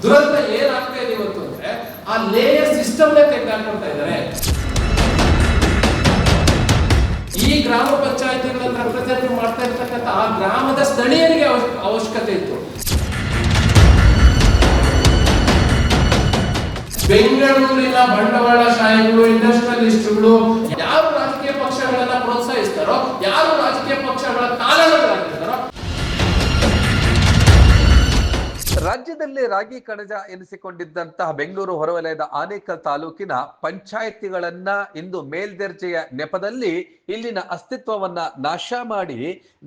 ದುರಂತ ಏನಾಗ್ತಾ ಇದೆ ಇವತ್ತು ಅಂದ್ರೆ ಆ ಲೇಯರ್ ಸಿಸ್ಟಮ್ನೇ ತೆಗೆದುಹಾಕ್ತಾ ಇದ್ದಾರೆ. ಈ ಗ್ರಾಮ ಪಂಚಾಯತಿಗಳನ್ನು ರೆಪ್ರೆಸೆಂಟ್ ಮಾಡ್ತಾ ಇರ್ತಕ್ಕಂಥ ಆ ಗ್ರಾಮದ ಸ್ಥಳೀಯರಿಗೆ ಅವಶ್ಯಕತೆ ಇತ್ತು. ಬೆಂಗಳೂರಿನ ಬಂಡವಾಳಶಾಹಿಗಳು, ಇಂಡಸ್ಟ್ರಿಯಲಿಸ್ಟ್ಗಳು ಯಾರು ರಾಜಕೀಯ ಪಕ್ಷಗಳನ್ನ ಪ್ರೋತ್ಸಾಹಿಸ್ತಾರೋ, ಯಾರು ರಾಜಕೀಯ ಪಕ್ಷಗಳ ಕಾರಣಗಳಾಗಿರ್ತಾರೋ. ರಾಜ್ಯದಲ್ಲಿ ರಾಗಿ ಕಣಜ ಎನಿಸಿಕೊಂಡಿದ್ದಂತಹ ಬೆಂಗಳೂರು ಹೊರವಲಯದ ಆನೇಕಲ್ ತಾಲೂಕಿನ ಪಂಚಾಯಿತಿಗಳನ್ನ ಇಂದು ಮೇಲ್ದರ್ಜೆಯ ನೆಪದಲ್ಲಿ ಇಲ್ಲಿನ ಅಸ್ತಿತ್ವವನ್ನ ನಾಶ ಮಾಡಿ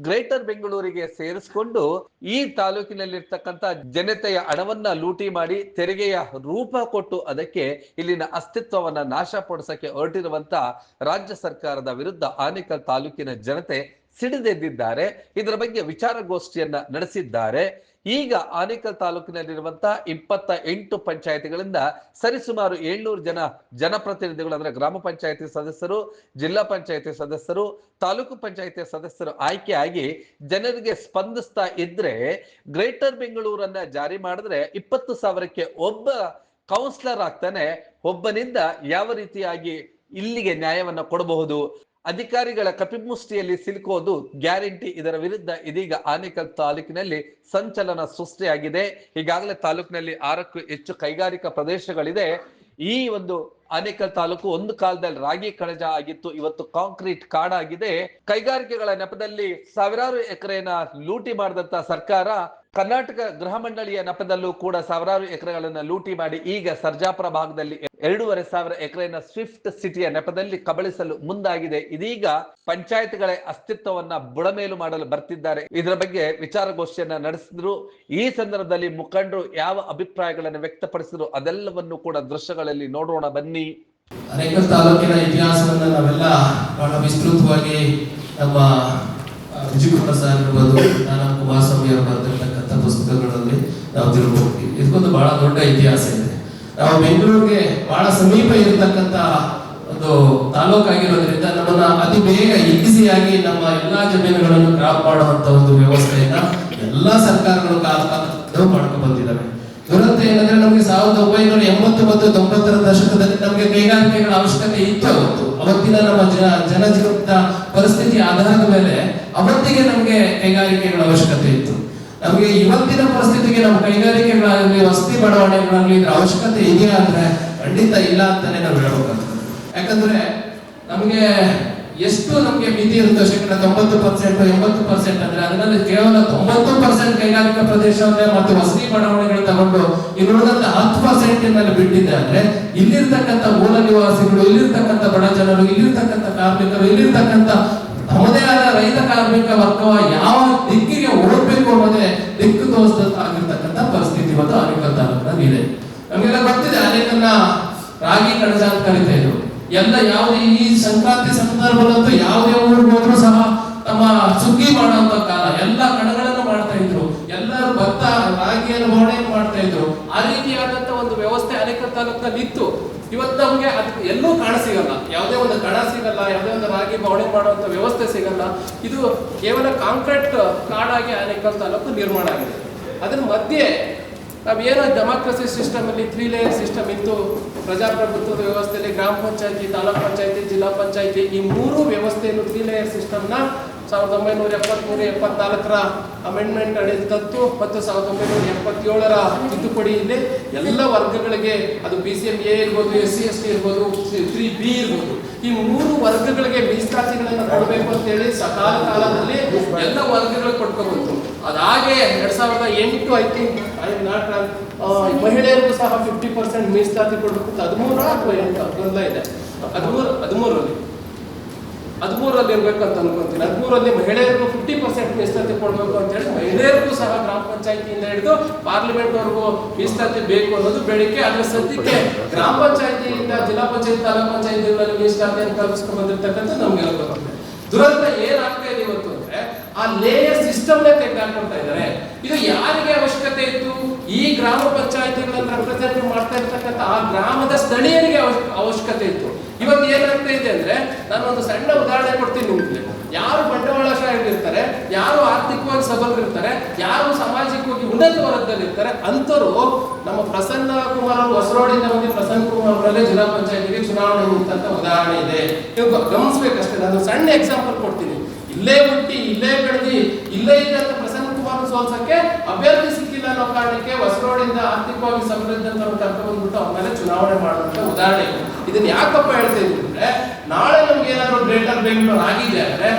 ಗ್ರೇಟರ್ ಬೆಂಗಳೂರಿಗೆ ಸೇರಿಸಿಕೊಂಡು ಈ ತಾಲೂಕಿನಲ್ಲಿರ್ತಕ್ಕಂಥ ಜನತೆಯ ಹಣವನ್ನ ಲೂಟಿ ಮಾಡಿ ತೆರಿಗೆಯ ರೂಪ ಕೊಟ್ಟು ಅದಕ್ಕೆ ಇಲ್ಲಿನ ಅಸ್ತಿತ್ವವನ್ನ ನಾಶಪಡಿಸಕ್ಕೆ ಹೊರಟಿರುವಂತ ರಾಜ್ಯ ಸರ್ಕಾರದ ವಿರುದ್ಧ ಆನೇಕಲ್ ತಾಲೂಕಿನ ಜನತೆ ಸಿಡಿದೆದ್ದಿದ್ದಾರೆ. ಇದರ ಬಗ್ಗೆ ವಿಚಾರಗೋಷ್ಠಿಯನ್ನ ನಡೆಸಿದ್ದಾರೆ. ಈಗ ಆನೇಕಲ್ ತಾಲೂಕಿನಲ್ಲಿರುವಂತಹ 28 ಪಂಚಾಯತಿಗಳಿಂದ ಸರಿಸುಮಾರು 700 ಜನಪ್ರತಿನಿಧಿಗಳು ಅಂದ್ರೆ ಗ್ರಾಮ ಪಂಚಾಯತಿ ಸದಸ್ಯರು, ಜಿಲ್ಲಾ ಪಂಚಾಯತಿ ಸದಸ್ಯರು, ತಾಲೂಕು ಪಂಚಾಯತಿ ಸದಸ್ಯರು ಆಯ್ಕೆಯಾಗಿ ಜನರಿಗೆ ಸ್ಪಂದಿಸ್ತಾ ಇದ್ರೆ ಗ್ರೇಟರ್ ಬೆಂಗಳೂರನ್ನ ಜಾರಿ ಮಾಡಿದ್ರೆ 20,000ಕ್ಕೆ ಒಬ್ಬ ಕೌನ್ಸಿಲರ್ ಆಗ್ತಾನೆ. ಒಬ್ಬನಿಂದ ಯಾವ ರೀತಿಯಾಗಿ ಇಲ್ಲಿಗೆ ನ್ಯಾಯವನ್ನ ಕೊಡಬಹುದು, ಅಧಿಕಾರಿಗಳ ಕಪಿಮುಷ್ಟಿಯಲ್ಲಿ ಸಿಲುಕೋದು ಗ್ಯಾರಂಟಿ. ಇದರ ವಿರುದ್ಧ ಇದೀಗ ಆನೇಕಲ್ ತಾಲೂಕಿನಲ್ಲಿ ಸಂಚಲನ ಸೃಷ್ಟಿಯಾಗಿದೆ. ಈಗಾಗಲೇ ತಾಲೂಕಿನಲ್ಲಿ 6ಕ್ಕೂ ಹೆಚ್ಚು ಕೈಗಾರಿಕಾ ಪ್ರದೇಶಗಳಿದೆ. ಈ ಒಂದು ಆನೇಕಲ್ ತಾಲೂಕು ಒಂದು ಕಾಲದಲ್ಲಿ ರಾಗಿ ಕಣಜ ಆಗಿತ್ತು, ಇವತ್ತು ಕಾಂಕ್ರೀಟ್ ಕಾಡಾಗಿದೆ. ಕೈಗಾರಿಕೆಗಳ ನೆಪದಲ್ಲಿ ಸಾವಿರಾರು ಎಕರೆನ ಲೂಟಿ ಮಾಡಿದಂತ ಸರ್ಕಾರ ಕರ್ನಾಟಕ ಗೃಹ ಮಂಡಳಿಯ ನೆಪದಲ್ಲೂ ಕೂಡ ಸಾವಿರಾರು ಎಕರೆಗಳನ್ನ ಲೂಟಿ ಮಾಡಿ ಈಗ ಸರ್ಜಾಪುರ ಭಾಗದಲ್ಲಿ 2,500 ಎಕರೆನ ಸ್ವಿಫ್ಟ್ ಸಿಟಿಯ ನೆಪದಲ್ಲಿ ಕಬಳಿಸಲು ಮುಂದಾಗಿದೆ. ಇದೀಗ ಪಂಚಾಯತ್ಗಳ ಅಸ್ತಿತ್ವವನ್ನ ಬುಡಮೇಲು ಮಾಡಲು ಬರ್ತಿದ್ದಾರೆ. ಇದರ ಬಗ್ಗೆ ವಿಚಾರಗೋಷ್ಠಿಯನ್ನ ನಡೆಸಿದ್ರು. ಈ ಸಂದರ್ಭದಲ್ಲಿ ಮುಖಂಡರು ಯಾವ ಅಭಿಪ್ರಾಯಗಳನ್ನು ವ್ಯಕ್ತಪಡಿಸಿದ್ರು ಅದೆಲ್ಲವನ್ನು ಕೂಡ ದೃಶ್ಯಗಳಲ್ಲಿ ನೋಡೋಣ ಬನ್ನಿ. ಆನೇಕಲ್ ತಾಲೂಕಿನ ಇತಿಹಾಸವನ್ನ ನಾವೆಲ್ಲ ಬಹಳ ವಿಸ್ತೃತವಾಗಿ ನಮ್ಮ ವಿಜಯಕುಮಾರ್ ಸರ್ ಇರ್ಬೋದು, ನಾನಾ ಕುಮಾರಸ್ವಾಮಿ ಅವರು ಬರೆದಿರ್ತಕ್ಕಂಥ ಪುಸ್ತಕಗಳಲ್ಲಿ ನಾವು ತಿಳ್ಕೊಳ್ತೀವಿ. ಇದಕ್ಕೊಂದು ಬಹಳ ದೊಡ್ಡ ಇತಿಹಾಸ ಇದೆ. ನಾವು ಬೆಂಗಳೂರಿಗೆ ಬಹಳ ಸಮೀಪ ಇರತಕ್ಕಂತ ಒಂದು ತಾಲೂಕಾಗಿರೋದ್ರಿಂದ ನಮ್ಮನ್ನ ಅತಿ ಬೇಗ ಈಸಿಯಾಗಿ ನಮ್ಮ ಎಲ್ಲಾ ಜಮೀನುಗಳನ್ನು ಕ್ರಾಪ್ ಮಾಡುವಂತ ಒಂದು ವ್ಯವಸ್ಥೆಯನ್ನ ಎಲ್ಲಾ ಸರ್ಕಾರಗಳು ಮಾಡ್ಕೊಂಡು ಬಂದಿದ್ದಾವೆ. ದುರಂತ ಏನಂದ್ರೆ ನಮಗೆ 1980 ಮತ್ತು 90ರ ದಶಕದಲ್ಲಿ ನಮಗೆ ಕೈಗಾರಿಕೆಗಳ ಅವಶ್ಯಕತೆ ಇತ್ತು. ಅವತ್ತಿನ ನಮ್ಮ ಜನಜೀವನದ ಪರಿಸ್ಥಿತಿ ಆಧಾರದ ಮೇಲೆ ಅವತ್ತಿಗೆ ನಮಗೆ ಕೈಗಾರಿಕೆಗಳ ಅವಶ್ಯಕತೆ ಇತ್ತು. ನಮಗೆ ಇವತ್ತಿನ ಪರಿಸ್ಥಿತಿಗೆ ನಮ್ಮ ಕೈಗಾರಿಕೆಗಳಾಗಲಿ ವಸತಿ ಬಡಾವಣೆಗಳಾಗಲಿ ಇದ್ರ ಅವಶ್ಯಕತೆ ಇದೆಯಾ ಅಂದ್ರೆ ಖಂಡಿತ ಇಲ್ಲ ಅಂತಾನೆ ನಾವು ಹೇಳ್ಬೇಕಾಗ್ತದೆ. ಯಾಕಂದ್ರೆ ನಮಗೆ ಎಷ್ಟು ನಮಗೆ ಮಿತಿ ಇರುತ್ತೆ, 90%, 80% ಅಂದ್ರೆ ಅದರಲ್ಲಿ ಕೇವಲ 90% ಕೈಗಾರಿಕಾ ಪ್ರದೇಶವನ್ನೇ ಮತ್ತು ವಸತಿ ಬಡಾವಣೆಗಳು ತಗೊಂಡು ಇನ್ನುಳಿದಂತ 10% ಬಿಟ್ಟಿದೆ. ಅಂದ್ರೆ ಇಲ್ಲಿರ್ತಕ್ಕಂಥ ಮೂಲ ನಿವಾಸಿಗಳು, ಇಲ್ಲಿರ್ತಕ್ಕಂಥ ಬಡ ಜನರು, ಇಲ್ಲಿರ್ತಕ್ಕಂಥ ಕಾರ್ಮಿಕರು, ಇಲ್ಲಿರ್ತಕ್ಕಂಥ ತಮ್ಮದೇ ಆದ ರೈತ ಕಾರ್ಮಿಕ ವರ್ಗವ ಯಾವ ದಿಕ್ಕಿಗೆ ಓಡಬೇಕು ಅನ್ನೋದೇ ದಿಕ್ಕು ತೋರಿಸಬೇಕಾಗಿರ್ತಕ್ಕಂಥ ಪರಿಸ್ಥಿತಿ ಇವತ್ತು ಆನೇಕಲ್ ತಾಲೂಕಿನಲ್ಲಿ ಇದೆ. ನಮಗೆಲ್ಲ ಗೊತ್ತಿದೆ, ಆನೇಕಲ್ನ ರಾಗಿ ಕಣಜ ಅಂತ ಕರಿತಾ ಇದ್ರು. ಎಲ್ಲ ಯಾವುದೇ ಈ ಸಂಕ್ರಾಂತಿ ಸಂದರ್ಭದಂತೂ ಯಾವುದೇ ಊರಿಗೆ ಹೋದ್ರು ಸಹ ತಮ್ಮ ಸುಗ್ಗಿ ಮಾಡುವಂತ ಕಾಲ, ಎಲ್ಲ ಕಣಗಳನ್ನು ಮಾಡ್ತಾ ಇದ್ರು, ಎಲ್ಲರೂ ಭತ್ತ ರಾಗಿಯನ್ನು ಬವಣೆ ಮಾಡ್ತಾ ಇದ್ರು. ಆ ರೀತಿಯಾದಂತ ಒಂದು ವ್ಯವಸ್ಥೆ ಆನೇಕಲ್ ತಾಲೂಕಿನಲ್ಲಿ ಇತ್ತು. ಇವತ್ತು ನಮ್ಗೆ ಎಲ್ಲೂ ಕಾಣ ಸಿಗಲ್ಲ, ಯಾವುದೇ ಒಂದು ಕಣ ಸಿಗಲ್ಲ, ಯಾವುದೇ ಒಂದು ರಾಗಿ ಬವಣೆ ಮಾಡುವಂತ ವ್ಯವಸ್ಥೆ ಸಿಗಲ್ಲ. ಇದು ಕೇವಲ ಕಾಂಕ್ರೀಟ್ ಕಾಡಾಗಿ ಆನೇಕಲ್ ತಾಲೂಕು ನಿರ್ಮಾಣ ಆಗಿದೆ. ಅದ್ರ ಮಧ್ಯೆ ನಾವೇನೋ ಡೆಮಾಕ್ರಸಿ ಸಿಸ್ಟಮ್ ಅಲ್ಲಿ 3 ಲೇಯರ್ ಸಿಸ್ಟಮ್ ಇತ್ತು. ಪ್ರಜಾಪ್ರಭುತ್ವದ ವ್ಯವಸ್ಥೆಯಲ್ಲಿ ಗ್ರಾಮ ಪಂಚಾಯತಿ, ತಾಲೂಕ್ ಪಂಚಾಯತಿ, ಜಿಲ್ಲಾ ಪಂಚಾಯತಿ ಈ 3 ವ್ಯವಸ್ಥೆಯನ್ನು 3 ಲೇಯರ್ ಸಿಸ್ಟಮ್ನ 1973-74ರ ಅಮೆಂಡ್ಮೆಂಟ್ ಅಡಿತತ್ತು ಮತ್ತು 1977ರ ತಿದ್ದುಪಡಿಯಲ್ಲಿ ಎಲ್ಲ ವರ್ಗಗಳಿಗೆ, ಅದು BCMA ಇರ್ಬೋದು, SC ST ಇರ್ಬೋದು, 3B ಇರ್ಬೋದು, ಈ 3 ವರ್ಗಗಳಿಗೆ ಮೀಸಲಾತಿಗಳನ್ನ ಕೊಡಬೇಕು ಅಂತ ಹೇಳಿ ಸಕಾಲ ಕಾಲದಲ್ಲಿ ಎಲ್ಲ ವರ್ಗಗಳಿಗೆ ಕೊಟ್ಕೋಬೇಕು. ಅದಾಗೆ 2008 ಐ ಥಿಂಕ್ ಮಹಿಳೆಯರಿಗೂ ಸಹ 50% ಮೀಸಲಾತಿ ಕೊಡಬೇಕು. 13 ಅಥವಾ 8 ಗೊಂದಲ ಇದೆ. 13ರಲ್ಲಿ ಇರ್ಬೇಕು ಅಂತ ಅನ್ಕೊಂತೀನಿ. 13ರಲ್ಲಿ ಮಹಿಳೆಯರಿಗೂ 50% ಮೀಸಲಾತಿ ಕೊಡಬೇಕು ಅಂತ ಹೇಳಿ ಮಹಿಳೆಯರಿಗೂ ಸಹ ಗ್ರಾಮ ಪಂಚಾಯತಿಯಿಂದ ಹಿಡಿದು ಪಾರ್ಲಿಮೆಂಟ್ ವರೆಗೂ ಮೀಸಲಾತಿ ಬೇಕು ಅನ್ನೋದು ಬೇಡಿಕೆ. ಅದ್ರ ಸದ್ಯಕ್ಕೆ ಗ್ರಾಮ ಪಂಚಾಯತಿಯಿಂದ ಜಿಲ್ಲಾ ಪಂಚಾಯತ್, ತಾಲೂಕ್ ಪಂಚಾಯತಿಗಳಲ್ಲಿ ಮೀಸಲಾತಿಯನ್ನು ಕಲ್ಪಿಸ್ಕೊಂಡು ಬಂದಿರ್ತಕ್ಕಂಥ ನಮ್ಗೆ ಗೊತ್ತಿದೆ. ದುರಂತ ಏನಾಗ್ತಾ ಇದೆ ಇವತ್ತು ಅಂದ್ರೆ ಆ ಲೇಯರ್ ಸಿಸ್ಟಮ್ನೇ ತೆಗೆದುಹಾಕ್ತಾ ಇದ್ದಾರೆ. ಇದು ಯಾರಿಗೆ ಅವಶ್ಯಕತೆ ಇತ್ತು? ಈ ಗ್ರಾಮ ಪಂಚಾಯತಿಗಳನ್ನು ರೆಪ್ರೆಸೆಂಟ್ ಮಾಡ್ತಾ ಇರ್ತಕ್ಕಂಥ ಆ ಗ್ರಾಮದ ಸ್ಥಳೀಯರಿಗೆ ಅವಶ್ಯಕತೆ ಇತ್ತು. ಇವತ್ತು ಏನಾಗ್ತಾ ಇದೆ ಅಂದ್ರೆ, ನಾನು ಒಂದು ಸಣ್ಣ ಉದಾಹರಣೆ ಕೊಡ್ತೀನಿ ನಿಮ್ಗೆ. ಯಾರು ಬಂಡವಾಳಶಾಹಿಗಳಿರ್ತಾರೆ, ಯಾರು ಆರ್ಥಿಕವಾಗಿ ಸಬಲರಿರ್ತಾರೆ, ಯಾರು ಸಾಮಾಜಿಕವಾಗಿ ಉನ್ನತ ವರ್ಗದಲ್ಲಿರ್ತಾರೆ, ಅಂತವರು ನಮ್ಮ ನಮ್ಮ ಪ್ರಸನ್ನ ಕುಮಾರ್ ಅವರು ಹೊಸರೋಡಿಂದ ಬಂದು ಪ್ರಸನ್ನ ಕುಮಾರ್ ಅವರಲ್ಲೇ ಜಿಲ್ಲಾ ಪಂಚಾಯತಿಗೆ ಚುನಾವಣೆ ನಿಂತಂತ ಉದಾಹರಣೆ ಇದೆ. ನೀವು ಗಮನಿಸಬೇಕಷ್ಟೇ. ನಾನು ಸಣ್ಣ ಎಕ್ಸಾಂಪಲ್ ಕೊಡ್ತೀನಿ. ಇಲ್ಲೇ ಹುಟ್ಟಿ ಇಲ್ಲೇ ಬೆಳೆದಿ ಇಲ್ಲೇ ಇದ್ದಂತ ಪ್ರಸನ್ನ ಕುಮಾರ್ ಸೋಲ್ಸಕ್ಕೆ ಅಭ್ಯರ್ಥಿ ಸಿಕ್ಕಿಲ್ಲ ಅನ್ನೋ ಕಾರಣಕ್ಕೆ ಹೊಸರೋಡಿಂದ ಆರ್ಥಿಕವಾಗಿ ಸಮೃದ್ಧಂತವ್ರು ಕರ್ಕೊಂಡು ಬಂದ್ಬಿಟ್ಟು ಅವ್ರ ಮೇಲೆ ಚುನಾವಣೆ ಮಾಡುವಂತ ಉದಾಹರಣೆ ಇದೆ. ಇದನ್ನ ಯಾಕಪ್ಪ ಹೇಳ್ತಾ ಇದ್ದೀನಿ ಅಂದ್ರೆ, ನಾಳೆ ನಮ್ಗೆ ಏನಾದ್ರು ಗ್ರೇಟರ್ ಬೆಂಗಳೂರು ಆಗಿದೆ ಅಂದ್ರೆ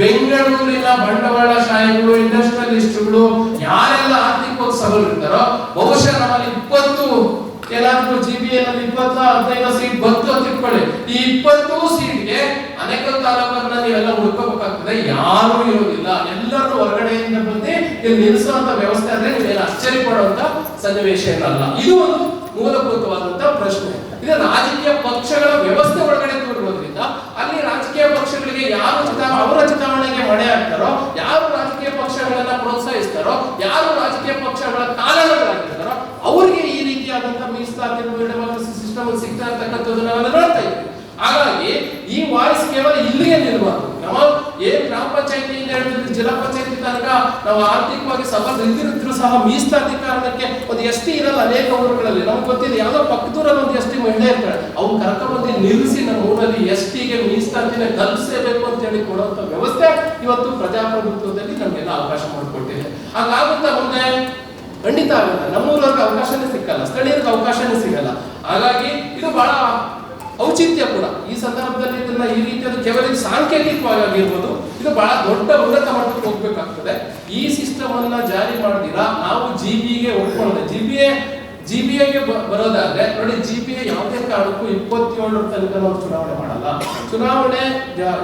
ಬೆಂಗಳೂರಿನ ಬಂಡವಾಳಶಾಹಿಗಳು, ಇಂಡಸ್ಟ್ರಿಯಲಿಸ್ಟ್ಗಳು ಯಾರೆಲ್ಲ ಆರ್ಥಿಕವಾಗಿ ಸಬಲ ಇರ್ತಾರೋ ಬಹುಶಃ ನಮ್ಮಲ್ಲಿ 20 ಏನಾದ್ರೂ GBA ನಲ್ಲಿ 20-15 ಸೀಟ್ ಬಂತು ಅಂತ ಇಟ್ಕೊಳ್ಳಿ. ಈ 20 ಸೀಟ್ಗೆ ಅನೇಕ ತಾಲೂಕನ್ನ ನೀವೆಲ್ಲ ಹುಡ್ಕೋಬೇಕಾಗ್ತದೆ. ಯಾರು ಇರೋದಿಲ್ಲ, ಎಲ್ಲರೂ ಹೊರಗಡೆಯಿಂದ ಬಂದು ಇಲ್ಲಿ ನಿಲ್ಲಿಸುವಂತ ವ್ಯವಸ್ಥೆ ಆದ್ರೆ ನೀವೇನು ಆಶ್ಚರ್ಯ ಪಡುವಂತ ಸನ್ನಿವೇಶ ಏನಲ್ಲ. ಇದು ಒಂದು ಮೂಲಭೂತವಾದಂತ ಪ್ರಶ್ನೆ. ಇದು ರಾಜಕೀಯ ಪಕ್ಷಗಳ ವ್ಯವಸ್ಥೆ ಒಳಗಡೆ ಕೂರಿರೋದ್ರಿಂದ ಅಲ್ಲಿ ರಾಜಕೀಯ ಪಕ್ಷಗಳಿಗೆ ಯಾರು ಅವರ ಚುನಾವಣೆಗೆ ಮಣೆ ಹಾಕ್ತಾರೋ, ಯಾರು ರಾಜಕೀಯ ಪಕ್ಷಗಳನ್ನ ಪ್ರೋತ್ಸಾಹಿಸ್ತಾರೋ, ಯಾರು ರಾಜಕೀಯ ಪಕ್ಷಗಳ ಕಾರಣಗಳಾಗಿರ್ತಾರೋ ಅವರಿಗೆ ಈ ರೀತಿಯಾದಂತಹ ಮೀಸಲಾತಿ ಸಿಸ್ಟಮ್ ಸಿಗ್ತಾ ಇರ್ತಕ್ಕಂಥದ್ದು ನಾವೆಲ್ಲ ನೋಡ್ತಾ ಇದ್ದೀವಿ. ಹಾಗಾಗಿ ಈ ವಾಯ್ಸ್ ಕೇವಲ ಇಲ್ಲಿಗೆ ನಿಲ್ಲಬಾರ್ದು. ನಾವು ಏನ್ ಗ್ರಾಮ ಪಂಚಾಯತಿಯಿಂದ ಹೇಳಿದ್ರೆ ಜಿಲ್ಲಾ ಪಂಚಾಯತಿ ತನಕ ನಾವು ಆರ್ಥಿಕವಾಗಿ ಸಬಲ ಇದ್ದಿದ್ರು ಸಹ ಮೀಸಲಾತಿ ಕಾರಣಕ್ಕೆ ಒಂದು ST ಇರಲ್ಲ ಅನೇಕ ಊರುಗಳಲ್ಲಿ. ನಮ್ಗೆ ಗೊತ್ತಿದೆ, ಯಾವ್ದೋ ಪಕ್ಕದೂರಲ್ಲಿ ಒಂದು ST ಮಹಿಳೆ ಇರ್ತಾಳೆ, ಅವ್ರು ಕರ್ಕೊಂಡ್ಬಂದು ನಿಲ್ಲಿಸಿ ನಮ್ಮ ಊರಲ್ಲಿ STಗೆ ಮೀಸಲಾತಿನ ಕಲ್ಪಿಸಬೇಕು ಅಂತ ಹೇಳಿ ಕೊಡುವಂತ ವ್ಯವಸ್ಥೆ ಇವತ್ತು ಪ್ರಜಾಪ್ರಭುತ್ವದಲ್ಲಿ ನಮ್ಗೆಲ್ಲ ಅವಕಾಶ ಮಾಡಿಕೊಟ್ಟಿದೆ. ಹಾಗಾಗುತ್ತಾ ಮುಂದೆ ಖಂಡಿತ ಆಗಲ್ಲ. ನಮ್ಮೂರವ್ರಿಗೆ ಅವಕಾಶನೇ ಸಿಕ್ಕಲ್ಲ, ಸ್ಥಳೀಯರಿಗೆ ಅವಕಾಶನೇ ಸಿಗಲ್ಲ. ಹಾಗಾಗಿ ಇದು ಬಹಳ ಔಚಿತ್ಯ ಕೂಡ ಈ ಸಂದರ್ಭದಲ್ಲಿ ಇದನ್ನ ಈ ರೀತಿಯಾದ ಕೇವಲ ಸಾಂಕೇತಿಕವಾಗಿರ್ಬೋದು, ಇದು ಬಹಳ ದೊಡ್ಡ ಉನ್ನತ ಮಟ್ಟಕ್ಕೆ ಹೋಗ್ಬೇಕಾಗ್ತದೆ. ಈ ಸಿಸ್ಟಮ್ ಅನ್ನ ಜಾರಿ ಮಾಡಿದಿರಾ ನಾವು GBAಗೆ ಒಪ್ಕೊಂಡ್ರೆ GBAಗೆ ಬರೋದಾದ್ರೆ ನೋಡಿ, GBA ಯಾವುದೇ ಕಾರಣಕ್ಕೂ 27 ತನಕ ನಾವು ಚುನಾವಣೆ ಮಾಡಲ್ಲ. ಚುನಾವಣೆ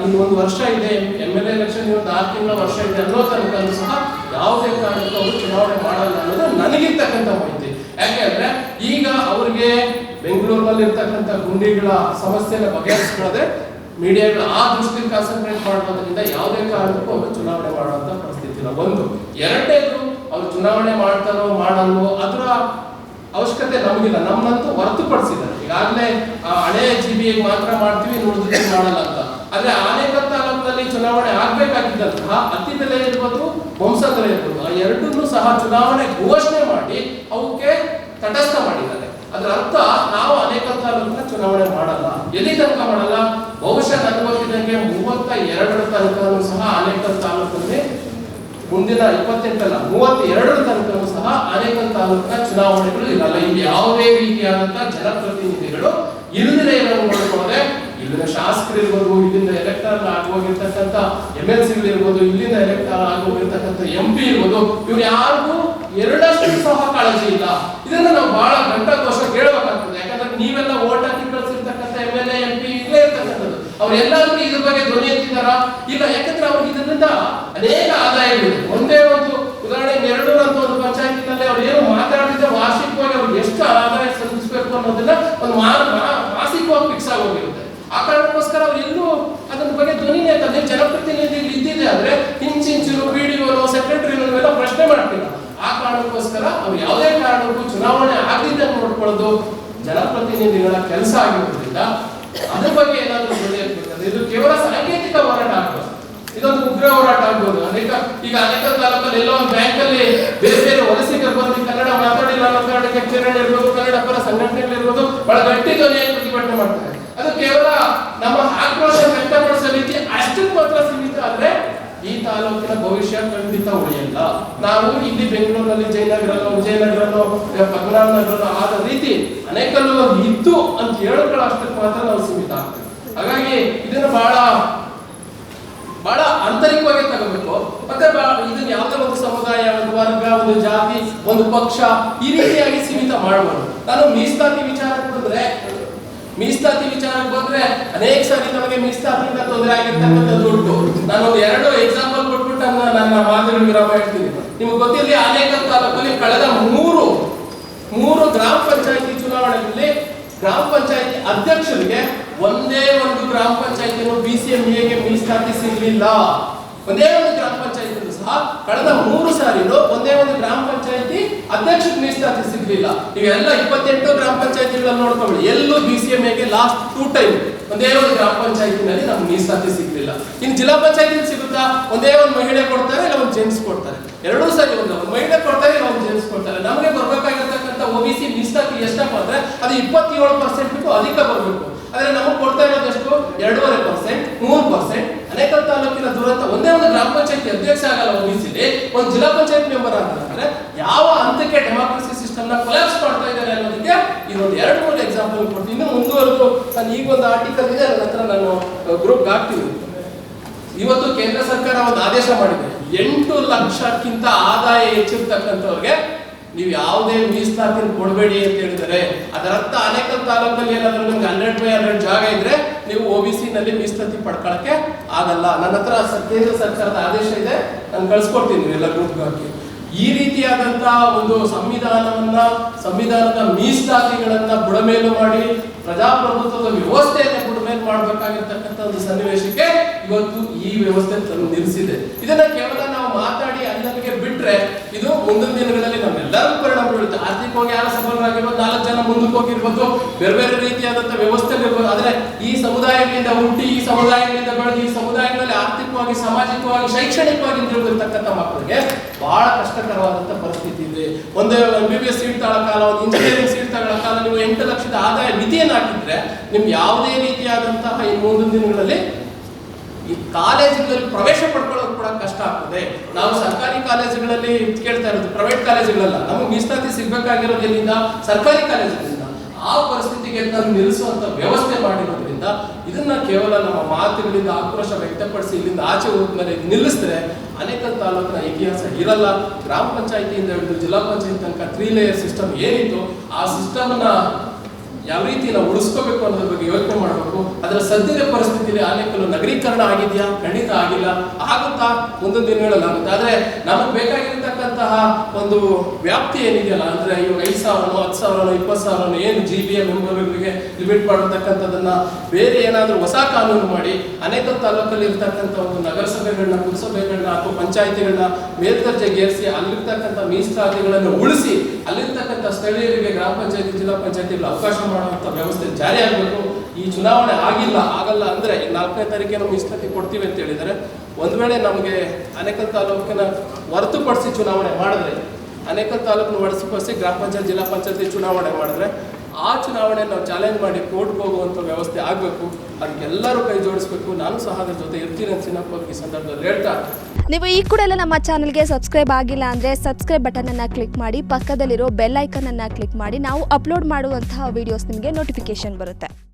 ಇನ್ನು 1 ವರ್ಷ ಇದೆ, MLA ಎಲೆಕ್ಷನ್ 6 ತಿಂಗಳ ವರ್ಷ ಇದೆ ಅನ್ನೋ ತನಕ ಸಹ ಯಾವುದೇ ಕಾರಣಕ್ಕೂ ಅವರು ಚುನಾವಣೆ ಮಾಡಲ್ಲ ಅನ್ನೋದು ನನಗಿರ್ತಕ್ಕಂಥ ಮಾಹಿತಿ. ಯಾಕೆಂದ್ರೆ ಈಗ ಅವ್ರಿಗೆ ಬೆಂಗಳೂರಿನಲ್ಲಿ ಇರ್ತಕ್ಕಂಥ ಗುಂಡಿಗಳ ಸಮಸ್ಯೆನ ಬಗೆಹರಿಸ್ಕೊಳ್ಳದೆ ಮೀಡಿಯಾಗಳು ಆ ದೃಷ್ಟಿಯಲ್ಲಿ ಕಾನ್ಸಂಟ್ರೇಟ್ ಮಾಡೋದ್ರಿಂದ ಯಾವುದೇ ಕಾರಣಕ್ಕೂ ಅವರು ಚುನಾವಣೆ ಮಾಡುವಂತ ಪರಿಸ್ಥಿತಿ ಇಲ್ಲ. ಒಂದು. ಎರಡನೇದು, ಅವರು ಚುನಾವಣೆ ಮಾಡ್ತಾರೋ ಮಾಡಲ್ವೋ ಅದರ ಅವಶ್ಯಕತೆ ನಮಗಿಲ್ಲ. ನಮ್ಮನ್ನಂತೂ ಹೊರತುಪಡಿಸಿದ್ದಾರೆ. ಈಗಾಗಲೇ ಹಳೆ GBAಗೆ ಮಾತ್ರ ಮಾಡ್ತೀವಿ, ನೋಡಿದ್ರೆ ಮಾಡಲ್ಲ ಅಂತ. ಆದ್ರೆ ಆನೇಕಲ್ ತಾಲೂಕಿನಲ್ಲಿ ಚುನಾವಣೆ ಆಗ್ಬೇಕಾಗಿದ್ದಂತಹ ಅತ್ತಿಬೆಲೆ ಇರ್ಬೋದು, ವಂಸದೆಲೆ ಇರ್ಬೋದು, ಆ ಎರಡನ್ನೂ ಸಹ ಚುನಾವಣೆ ಘೋಷಣೆ ಮಾಡಿ ಅವಕ್ಕೆ ತಟಸ್ಥ ಮಾಡಿದ್ದಾರೆ. ಅದರ ಅರ್ಥ ನಾವು ಅನೇಕಲ್ ತಾಲೂಕಿನ ಚುನಾವಣೆ ಮಾಡಲ್ಲ. ಎಲ್ಲಿ ತನಕ ಮಾಡಲ್ಲ? ಬಹುಶಃ ನನಗೆ ಗೊತ್ತಿದ್ದಂಗೆ 32 ತನಕ ಸಹ ಅನೇಕಲ್ ತಾಲೂಕಲ್ಲಿ ಮುಂದಿನ 28 ಅಲ್ಲ 32 ತನಕ ಸಹ ಅನೇಕಲ್ ತಾಲೂಕಿನ ಚುನಾವಣೆಗಳು ಇರಲ್ಲ. ಇಲ್ಲಿ ಯಾವುದೇ ರೀತಿಯಾದಂತಹ ಜನಪ್ರತಿನಿಧಿಗಳು ಇಲ್ಲದೇ ಇರೋದು ನೋಡಿಕೊಂಡ್ರೆ ಇಲ್ಲಿನ ಶಾಸಕರು ಇರ್ಬೋದು, ಇಲ್ಲಿಂದ ಎಲೆಕ್ಟರ್ ಆಗೋಗಿರ್ತಕ್ಕಂಥ MLCಗಳು ಇರ್ಬೋದು, ಇಲ್ಲಿಂದ ಎಲೆಕ್ಟರ್ ಆಗೋಗಿರ್ತಕ್ಕಂಥ MP ಇರ್ಬೋದು, ಇವ್ರು ಯಾರಿಗೂ ಎರಡಷ್ಟು ಸಹ ಕಾಳಜಿ ಇಲ್ಲ. ಇದನ್ನ ನಾವು ಬಹಳ ಘಂಟಾಘೋಷ ಕೇಳಬೇಕಾಗ್ತದೆ. ಯಾಕಂದ್ರೆ ನೀವೆಲ್ಲ ಓಟ್ ಹಾಕಿ ಕಳಿಸಿರ್ತಕ್ಕಂಥ MLA MP ಇಲ್ಲೇ ಇರ್ತಕ್ಕಂಥದ್ದು ಅವ್ರೆಲ್ಲರಿಗೂ ಇದ್ರ ಬಗ್ಗೆ ಧ್ವನಿ ಎತ್ತಿದಾರ ಇಲ್ಲ? ಯಾಕಂದ್ರೆ ಅವ್ರಿಗೆ ಇದರಿಂದ ಅನೇಕ ಆದಾಯಗಳಿದೆ. ಒಂದೇ ಒಂದು ಉದಾಹರಣೆ, ನೆರಳೂರು ಅಂತ ಒಂದು ಪಂಚಾಯತಿನಲ್ಲಿ ಅವ್ರು ಏನು ಮಾತಾಡಿದ್ರೆ ವಾರ್ಷಿಕವಾಗಿ ಅವ್ರಿಗೆ ಎಷ್ಟು ಆದಾಯ ಸಲ್ಲಿಸಬೇಕು ಅನ್ನೋದನ್ನ ಒಂದು ಮಾಸಿಕವಾಗಿ ಫಿಕ್ಸ್ ಆಗೋಗಿರುತ್ತೆ. ಆ ಕಾರಣಕ್ಕೋಸ್ಕರ ಅವ್ರು ಎಲ್ಲೂ ಅದನ್ನ ಬಗ್ಗೆ ಧ್ವನಿನೇ ಎತ್ತಲ್ಲ. ಜನಪ್ರತಿನಿಧಿಗಳು ಇದ್ದಿದೆ ಆದ್ರೆ ಇಂಚಿಂಚು PDO ಸೆಕ್ರೆಟರಿ ಎಲ್ಲ ಪ್ರಶ್ನೆ ಮಾಡ್ತಿಲ್ಲ. ಆ ಕಾರಣಕ್ಕೋಸ್ಕರ ಅವ್ರು ಯಾವುದೇ ಕಾರಣಕ್ಕೂ ಚುನಾವಣೆ ಆಗದಿದ್ದಂಗೆ ನೋಡ್ಕೊಳ್ಳೋದು ಜನಪ್ರತಿನಿಧಿಗಳ ಕೆಲಸ ಆಗಿರೋದ್ರಿಂದ ಅದ್ರ ಬಗ್ಗೆ ಏನಾದರೂ ಧ್ವನಿ ಎತ್ತಬೇಕಾದ್ರೆ ಇದು ಕೇವಲ ಸಾಂಕೇತಿಕ ಹೋರಾಟ ಆಗ್ಬೋದು, ಇದೊಂದು ಉಗ್ರ ಹೋರಾಟ ಆಗ್ಬೋದು. ಈಗ ಅನೇಕ ತಾಲೂಕಲ್ಲಿ ಎಲ್ಲೋ ಒಂದು ಬ್ಯಾಂಕ್ ಅಲ್ಲಿ ಬೇರೆ ಬೇರೆ ವಲಸಿಗರು ಬಂದು ಕನ್ನಡ ಮಾತಾಡಿಲ್ಲ ಅನ್ನೋ ಕಾರಣಕ್ಕೆ ಕಿರಣ್ ಇರ್ಬೋದು, ಕನ್ನಡ ಪರ ಸಂಘಟನೆಗಳಿರ್ಬೋದು ಬಹಳ ಗಟ್ಟಿ ಧ್ವನಿಯಾಗಿ ಪ್ರತಿಭಟನೆ ಮಾಡ್ತಾರೆ. ಅದು ಕೇವಲ ನಮ್ಮ ಆಕ್ರೋಶ ವ್ಯಕ್ತಪಡಿಸೋ ರೀತಿ ಅಷ್ಟಕ್ಕೆ ಮಾತ್ರ ಸೀಮಿತ ಆದ್ರೆ ಈ ತಾಲೂಕಿನ ಭವಿಷ್ಯ ಖಂಡಿತ ಉಳಿಯಲ್ಲ. ನಾವು ಇಲ್ಲಿ ಬೆಂಗಳೂರಿನಲ್ಲಿ ಜಯನಗರನೋ ವಿಜಯನಗರನೋ ಪದ್ಮನಾಭನಗರನೋ ಆದ ರೀತಿ ಅನೇಕಲ್ಲೂ ಇದ್ದು ಅಂತ ಹೇಳ್ಕೊಳ್ಳೋ ಅಷ್ಟಕ್ಕೆ ಮಾತ್ರ ನಾವು ಸೀಮಿತ ಆಗ್ತೇವೆ. ಹಾಗಾಗಿ ಇದನ್ನು ಬಹಳ ಆಂತರಿಕವಾಗಿ ತಗೋಬೇಕು. ಮತ್ತೆ ಇದನ್ನ ಯಾವುದೇ ಒಂದು ಸಮುದಾಯ, ಒಂದು ವರ್ಗ, ಒಂದು ಜಾತಿ, ಒಂದು ಪಕ್ಷ ಈ ರೀತಿಯಾಗಿ ಸೀಮಿತ ಮಾಡಬಾರ್ದು. ನಾನು ಮೀಸಲಾತಿ ವಿಚಾರಕ್ಕೆ ಬಂದ್ರೆ ಅನೇಕ ಸಾರಿ ನಮಗೆ ಮೀಸಲಾತಿಯಿಂದ ತೊಂದರೆ ಆಗಿರ್ತಕ್ಕಂಥದ್ದು ಉಂಟು. ನಾನು ಒಂದು 2 ಎಕ್ಸಾಂಪಲ್ ಕೊಟ್ಬಿಟ್ಟು ನನ್ನ ಮಾತುಗಳ ವಿರಾಮ ಹೇಳ್ತೀನಿ. ನಿಮ್ಗೆ ಗೊತ್ತಿರಲಿ, ಅನೇಕ ತಾಲೂಕಲ್ಲಿ ಕಳೆದ 3 ಗ್ರಾಮ ಪಂಚಾಯತಿ ಚುನಾವಣೆಯಲ್ಲಿ ಗ್ರಾಮ ಪಂಚಾಯತಿ ಅಧ್ಯಕ್ಷರಿಗೆ ಒಂದೇ ಒಂದು ಗ್ರಾಮ ಪಂಚಾಯತಿಯನ್ನು BCMAಗೆ ಮೀಸಲಾತಿ ಸಿಗಲಿಲ್ಲ. ಒಂದೇ ಒಂದು ಗ್ರಾಮ ಪಂಚಾಯತಿ ಸಹ ಕಳೆದ 3 ಸಾರಿನೂ ಒಂದೇ ಒಂದು ಗ್ರಾಮ ಪಂಚಾಯತಿ ಅಧ್ಯಕ್ಷಕ್ಕೆ ಮೀಸಲಾತಿ ಸಿಗಲಿಲ್ಲ. ನೀವೆಲ್ಲ 28 ಗ್ರಾಮ ಪಂಚಾಯತಿಗಳನ್ನು ನೋಡ್ಕೊಳ್ಳಿ, ಎಲ್ಲೂ BCMAಗೆ ಲಾಸ್ಟ್ 2 ಟೈಮ್ ಒಂದೇ ಒಂದು ಗ್ರಾಮ ಪಂಚಾಯತಿನಲ್ಲಿ ನಮ್ಗೆ ಮೀಸಲಾತಿ ಸಿಗಲಿಲ್ಲ. ಇನ್ನು ಜಿಲ್ಲಾ ಪಂಚಾಯತಿ ಸಿಗುತ್ತಾ? ಒಂದೇ ಒಂದು ಮಹಿಳೆ ಕೊಡ್ತಾರೆ, ಇಲ್ಲ ಒಂದು ಜೆಂಟ್ಸ್ ಕೊಡ್ತಾರೆ. ಎರಡೂ ಸರಿ ಒಂದು ಮಹಿಳೆ ಕೊಡ್ತಾರೆ, ಇಲ್ಲ ಒಂದು ಜೆಂಟ್ಸ್ ಕೊಡ್ತಾರೆ. ನಮಗೆ ಬರ್ಬೇಕಾಗಿರ್ತಕ್ಕಂಥ OBC 27% ಅಧಿಕ ಬರಬೇಕು. ಆದ್ರೆ ನಮಗೆ ಕೊಡ್ತಾ ಇರೋದು ಎಷ್ಟು? 2.5%, 3%. ಅನೇಕಲ್ ತಾಲೂಕಿನ ದುರಂತ ಒಂದೇ ಒಂದು ಗ್ರಾಮ ಪಂಚಾಯತಿ ಅಧ್ಯಕ್ಷ ಆಗಲ್ಲ ಒಬಿಸಿಲಿ, ಒಂದು ಜಿಲ್ಲಾ ಪಂಚಾಯತ್ ಮೆಂಬರ್ ಆಗಲ್ಲ. ಯಾವ ಹಂತಕ್ಕೆ ಡೆಮಾಕ್ರಸಿ ಸಿಸ್ಟಮ್ ನ ಕೊಲಾಪ್ಸ್ ಮಾಡ್ತಾ ಇದ್ದಾರೆ ಅನ್ನೋದಕ್ಕೆ ಇದೊಂದು 2-3 ಎಕ್ಸಾಂಪಲ್ ಕೊಡ್ತೀನಿ. ಇನ್ನು ಮುಂದುವರೆದು ನಾನು ಈಗ ಒಂದು ಆರ್ಟಿಕಲ್ ಇದೆ, ನನ್ನ ಹತ್ರ ನಾನು ಗ್ರೂಪ್ ಹಾಕ್ತೀನಿ. ಇವತ್ತು ಕೇಂದ್ರ ಸರ್ಕಾರ ಒಂದು ಆದೇಶ ಮಾಡಿದೆ, 8 ಲಕ್ಷಕ್ಕಿಂತ ಆದಾಯ ಹೆಚ್ಚಿರ್ತಕ್ಕಂಥವ್ರಿಗೆ ನೀವು ಯಾವುದೇ ಮೀಸಲಾತಿ ಕೊಡಬೇಡಿ ಅಂತ ಹೇಳಿದರೆ. ಅದರರ್ಥ ಅನೇಕಲ್ ತಾಲೂಕಲ್ಲಿ ಏನಾದರೂ ನಿಮ್ಗೆ 100/100 ಜಾಗ ಇದ್ರೆ ನೀವು ಒಬಿಸಿ ನಲ್ಲಿ ಮೀಸಲಾತಿ ಪಡ್ಕೊಳ್ಳಕ್ಕೆ ಆಗಲ್ಲ. ನನ್ನ ಹತ್ರ ಕೇಂದ್ರ ಸರ್ಕಾರದ ಆದೇಶ ಇದೆ, ನಾನು ಕಳ್ಸಿಕೊಡ್ತೀನಿ ಎಲ್ಲ ಗ್ರೂಪ್ಗೆ ಹಾಕಿ. ಈ ರೀತಿಯಾದಂತಹ ಒಂದು ಸಂವಿಧಾನದ ಮೀಸಲಾತಿಗಳನ್ನ ಬುಡಮೇಲು ಮಾಡಿ ಪ್ರಜಾಪ್ರಭುತ್ವದ ವ್ಯವಸ್ಥೆಯನ್ನು ಬುಡಮೇಲು ಮಾಡಬೇಕಾಗಿರ್ತಕ್ಕಂಥ ಒಂದು ಸನ್ನಿವೇಶಕ್ಕೆ ಇವತ್ತು ಈ ವ್ಯವಸ್ಥೆ ತಂದು ನಿಲ್ಲಿಸಿದೆ. ಇದನ್ನ ಕೇವಲ ನಾವು ಮಾತಾಡಿ ಅಲ್ಲಿಗೆ ಬಿಟ್ರೆ ಇದು ಮುಂದಿನ ದಿನಗಳಲ್ಲಿ ನಮ್ಮೆಲ್ಲರಿಗೂ ಪರಿಣಾಮ ಬೀಳುತ್ತೆ. ಆರ್ಥಿಕವಾಗಿ ಯಾರು ಸಫಲರಾಗಿರ್ಬೋದು, 4 ಜನ ಮುಂದಕ್ಕೆ ಹೋಗಿರ್ಬೋದು, ಬೇರೆ ಬೇರೆ ರೀತಿಯಾದಂತಹ ವ್ಯವಸ್ಥೆ ಇರ್ಬೋದು. ಆದ್ರೆ ಈ ಸಮುದಾಯಗಳಿಂದ ಹುಟ್ಟಿ, ಈ ಸಮುದಾಯಗಳಿಂದ ಬೆಳೆದು, ಈ ಸಮುದಾಯಗಳಲ್ಲಿ ಆರ್ಥಿಕವಾಗಿ, ಸಾಮಾಜಿಕವಾಗಿ, ಶೈಕ್ಷಣಿಕವಾಗಿ ತಿಳಿದಿರ್ತಕ್ಕಂಥ ಮಕ್ಕಳಿಗೆ ಬಹಳ ಕಷ್ಟಕರವಾದಂತಹ ಪರಿಸ್ಥಿತಿ ಇದೆ. ಒಂದು MBBS ಸೀಟ್ ತಗೊಳ್ಳೋ ಕಾಲ, ಒಂದು ಇಂಜಿನಿಯರಿಂಗ್ ಸೀಟ್ ತಗೊಳ್ಳೋ ಕಾಲ ನೀವು 8 ಲಕ್ಷದ ಆದಾಯ ಮಿತಿಯನ್ನು ಹಾಕಿದ್ರೆ ನಿಮ್ಗೆ ಯಾವುದೇ ರೀತಿಯಾದಂತಹ ಈ ಮುಂದಿನ ದಿನಗಳಲ್ಲಿ ಈ ಕಾಲೇಜುಗಳಲ್ಲಿ ಪ್ರವೇಶ ಪಡ್ಕೊಳ್ಳೋದು ಕೂಡ ಕಷ್ಟ ಆಗ್ತದೆ. ನಾವು ಸರ್ಕಾರಿ ಕಾಲೇಜುಗಳಲ್ಲಿ ಕೇಳ್ತಾ ಇರೋದು, ಪ್ರೈವೇಟ್ ಕಾಲೇಜುಗಳಲ್ಲ. ನಮಗೆ ಮೀಸಲಾತಿ ಸಿಗ್ಬೇಕಾಗಿರೋದು ಎಲ್ಲಿಂದ? ಸರ್ಕಾರಿ ಕಾಲೇಜುಗಳಿಂದ. ಆ ಪರಿಸ್ಥಿತಿಗೆ ನಾನು ನಿಲ್ಲಿಸುವಂತ ವ್ಯವಸ್ಥೆ ಮಾಡಿರೋದ್ರಿಂದ ಇದನ್ನ ಕೇವಲ ನಮ್ಮ ಮಾತುಗಳಿಂದ ಆಕ್ರೋಶ ವ್ಯಕ್ತಪಡಿಸಿ ಇಲ್ಲಿಂದ ಆಚೆ ಹೋದ್ಮೇಲೆ ನಿಲ್ಲಿಸಿದ್ರೆ ಅನೇಕಲ್ ತಾಲೂಕಿನ ಇತಿಹಾಸ ಇರಲ್ಲ. ಗ್ರಾಮ ಪಂಚಾಯತಿಯಿಂದ ಹಿಡಿದು ಜಿಲ್ಲಾ ಪಂಚಾಯತ್ ತನಕ 3 ಲೇಯರ್ ಸಿಸ್ಟಮ್ ಏನಿತ್ತು, ಆ ಸಿಸ್ಟಮ್ ಅನ್ನ ಯಾವ ರೀತಿ ನಾವು ಉಳಿಸ್ಕೋಬೇಕು ಅನ್ನೋದ್ರ ಬಗ್ಗೆ ಯೋಚನೆ ಮಾಡಬೇಕು. ಅದರ ಸದ್ಯದ ಪರಿಸ್ಥಿತಿಯಲ್ಲಿ ಅನೇಕಲು ನಗರೀಕರಣ ಆಗಿದೆಯಾ? ಖಂಡಿತ ಆಗಿಲ್ಲ. ಆಗುತ್ತಾ? ಮುಂದಿನ ದಿನಗಳಲ್ಲಿ ಆಗುತ್ತೆ. ಆದ್ರೆ ನಮಗೆ ಬೇಕಾಗಿರ್ತಕ್ಕಂತಹ ಒಂದು ವ್ಯಾಪ್ತಿ ಏನಿದೆಯಲ್ಲ, ಅಂದ್ರೆ ಇವಾಗ 5,000, 10,000, 20,000 ಏನು GBA ಮೆಂಬರ್ಗಳಿಗೆ ಲಿಮಿಟ್ ಮಾಡತಕ್ಕಂಥದ್ದನ್ನ ಬೇರೆ ಏನಾದರೂ ಹೊಸ ಕಾನೂನು ಮಾಡಿ ಅನೇಕ ತಾಲೂಕಲ್ಲಿ ಇರ್ತಕ್ಕಂಥ ಒಂದು ನಗರಸಭೆಗಳನ್ನ, ಪುರಸಭೆಗಳನ್ನ ಅಥವಾ ಪಂಚಾಯತಿಗಳನ್ನ ಮೇಲ್ದರ್ಜೆಗೇರಿಸಿ ಅಲ್ಲಿರ್ತಕ್ಕಂಥ ಮೀಸಲಾತಿಗಳನ್ನು ಉಳಿಸಿ ಅಲ್ಲಿರ್ತಕ್ಕಂಥ ಸ್ಥಳೀಯರಿಗೆ ಗ್ರಾಮ ಪಂಚಾಯತಿ, ಜಿಲ್ಲಾ ಪಂಚಾಯತಿಗಳ ಅವಕಾಶ ಮಾಡುವಂತ ವ್ಯವಸ್ಥೆ ಜಾರಿ ಆಗಬೇಕು. ಈ ಚುನಾವಣೆ ಆಗಲ್ಲ ಅಂದ್ರೆ 4ನೇ ತಾರೀಕಿಗೆ ನಾವು ಮೀಸಲಾತಿ ಕೊಡ್ತೀವಿ ಅಂತ ಹೇಳಿದರೆ, ಒಂದ್ ವೇಳೆ ನಮಗೆ ಅನೇಕಲ್ ತಾಲೂಕಿನ ಹೊರತುಪಡಿಸಿ ಚುನಾವಣೆ ಮಾಡಿದ್ರೆ, ಅನೇಕಲ್ ತಾಲೂಕಿನ ಹೊರತುಪಡಿಸಿ ಗ್ರಾಮ ಪಂಚಾಯತ್, ಜಿಲ್ಲಾ ಪಂಚಾಯತಿ ಚುನಾವಣೆ ಮಾಡಿದ್ರೆ ಆ ಚುನಾವಣೆ ನಾವು ಚಾಲೆಂಜ್ ಮಾಡಿ ಕೋರ್ಟ್ಗೆ ಹೋಗುವಂಥ ವ್ಯವಸ್ಥೆ ಆಗಬೇಕು. ಅದಕ್ಕೆಲ್ಲರೂ ಕೈ ಜೋಡಿಸ್ಬೇಕು. ನಾನು ಸಹ ಅದ್ರ ಜೊತೆ ಇರ್ತೀನಿ ಅಂತ ಚಿನ್ನಪ್ಪ ಈ ಸಂದರ್ಭದಲ್ಲಿ ಹೇಳ್ತಾ, ನೀವು ಈ ಕೂಡ ಎಲ್ಲ ನಮ್ಮ ಚಾನಲ್ಗೆ ಸಬ್ಸ್ಕ್ರೈಬ್ ಆಗಿಲ್ಲ ಅಂದರೆ ಸಬ್ಸ್ಕ್ರೈಬ್ ಬಟನನ್ನು ಕ್ಲಿಕ್ ಮಾಡಿ, ಪಕ್ಕದಲ್ಲಿರೋ ಬೆಲ್ ಐಕನನ್ನು ಕ್ಲಿಕ್ ಮಾಡಿ. ನಾವು ಅಪ್ಲೋಡ್ ಮಾಡುವಂತಹ ವೀಡಿಯೋಸ್ ನಿಮಗೆ ನೋಟಿಫಿಕೇಶನ್ ಬರುತ್ತೆ.